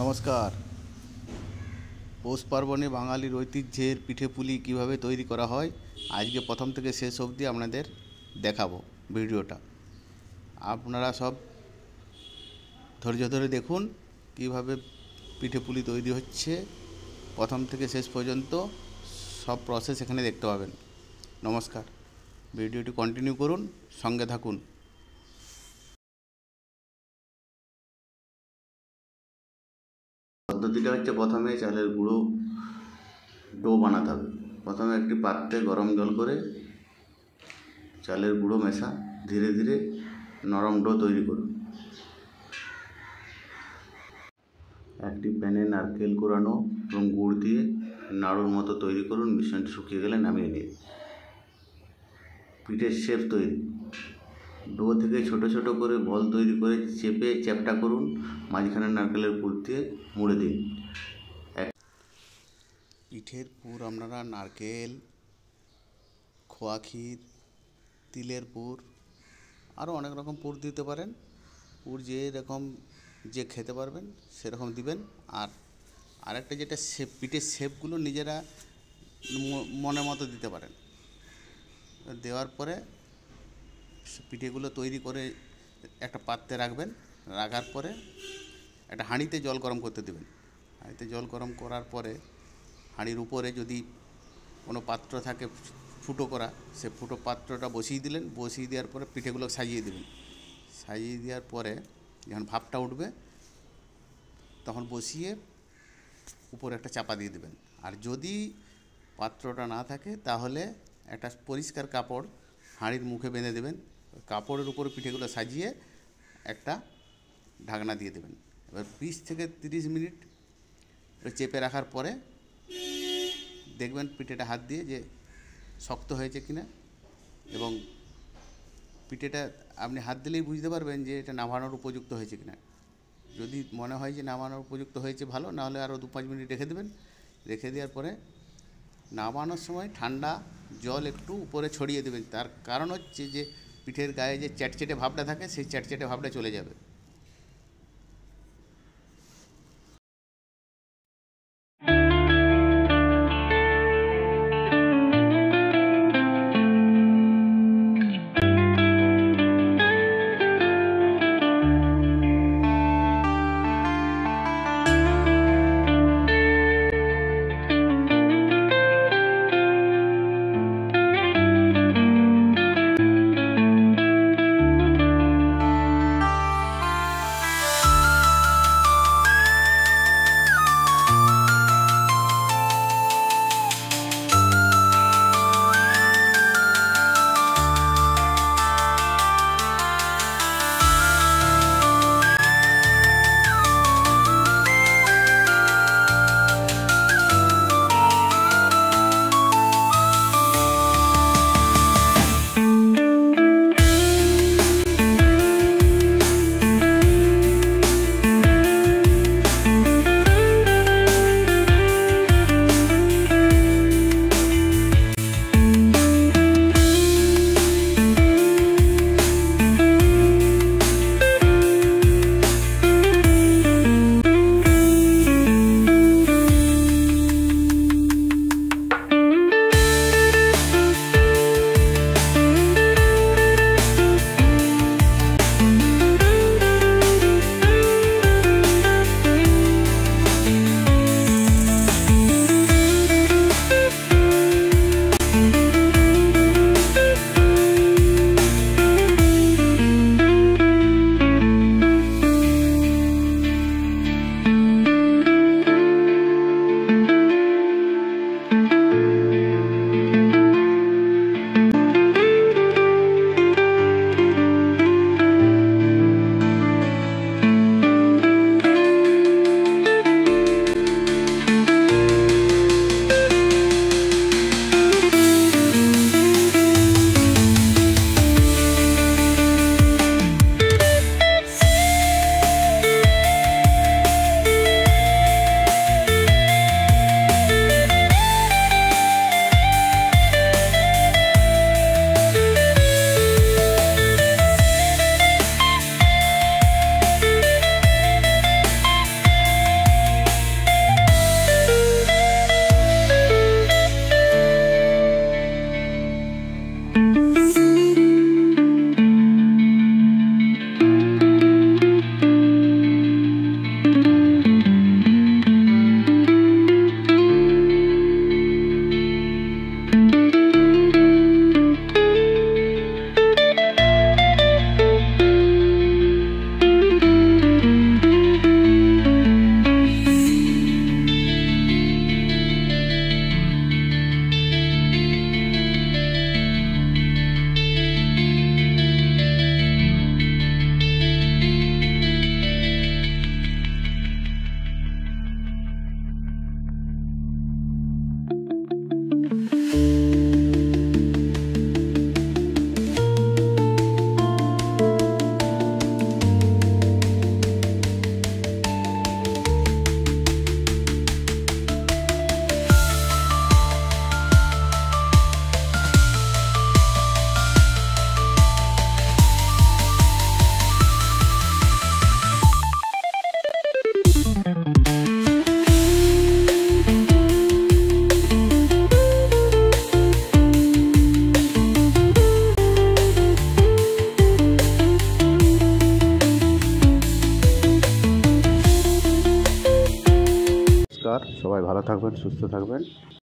নমস্কার। পৌষ পার্বণে বাঙালির ঐতিহ্যের পিঠেপুলি কিভাবে তৈরি করা হয় আজকে প্রথম থেকে শেষ অবধি আপনাদের দেখাবো ভিডিওটা। আপনারা সব ধৈর্য ধরে দেখুন কিভাবে পিঠেপুলি তৈরি হচ্ছে, প্রথম থেকে শেষ পর্যন্ত সব প্রসেস এখানে দেখতে পাবেন। নমস্কার, ভিডিওটি কন্টিনিউ করুন, সঙ্গে থাকুন। পদ্ধতিটা হচ্ছে, প্রথমে চালের গুঁড়ো ডো বানাতে হবে। প্রথমে একটি পাত্রে গরম জল করে চালের গুঁড়ো মেশা, ধীরে ধীরে নরম ডো তৈরি করুন। একটি প্যানে নারকেল কোরানো এবং গুড় দিয়ে নাড়ুর মতো তৈরি করুন। মিশ্রণটি শুকিয়ে গেলে নামিয়ে নিন। পিঠের শেপ তৈরি। ডো থেকে ছোট ছোট করে বল তৈরি করে চেপে চ্যাপ্টা করুন। মাঝখানে নারকেলের পুর দিয়ে মুড়ে দিন। পিঠের পুর আপনারা নারকেল, খোয়া ক্ষীর, তিলের পুর, আরও অনেক রকম পুর দিতে পারেন। পুর যেরকম যে খেতে পারবেন সেরকম দিবেন। আর আরেকটা যেটা শেপ, পিঠের শেপগুলো নিজেরা মনের মতো দিতে পারেন। দেওয়ার পরে পিঠেগুলো তৈরি করে একটা পাত্রে রাখবেন। রাখার পরে একটা হাঁড়িতে জল গরম করতে দেবেন। হাঁড়িতে জল গরম করার পরে হাঁড়ির উপরে যদি কোনো পাত্র থাকে ফুটো করা, সে ফুটো পাত্রটা বসিয়ে দিলেন। বসিয়ে দেওয়ার পরে পিঠেগুলো সাজিয়ে দেবেন। সাজিয়ে দেওয়ার পরে যখন ভাপটা উঠবে তখন বসিয়ে উপরে একটা চাপা দিয়ে দেবেন। আর যদি পাত্রটা না থাকে তাহলে একটা পরিষ্কার কাপড় হাঁড়ির মুখে বেঁধে দেবেন। কাপড়ের উপরে পিঠেগুলো সাজিয়ে একটা ঢাকনা দিয়ে দেবেন। এবার 20 থেকে 30 মিনিট চেপে রাখার পরে দেখবেন পিঠেটা হাত দিয়ে যে শক্ত হয়েছে কিনা, এবং পিঠেটা আপনি হাত দিলেই বুঝতে পারবেন যে এটা নামানোর উপযুক্ত হয়েছে কিনা। যদি মনে হয় যে নামানোর উপযুক্ত হয়েছে ভালো, নাহলে আরও 2-5 মিনিট রেখে দেবেন। রেখে দেওয়ার পরে নামানোর সময় ঠান্ডা জল একটু উপরে ছড়িয়ে দেবেন। তার কারণ হচ্ছে যে পিঠের গায়ে যে চ্যাটচেটে ভাবটা থাকে সেই চ্যাটচেটে ভাবটা চলে যাবে। সবাই ভালো থাকবেন, সুস্থ থাকবেন।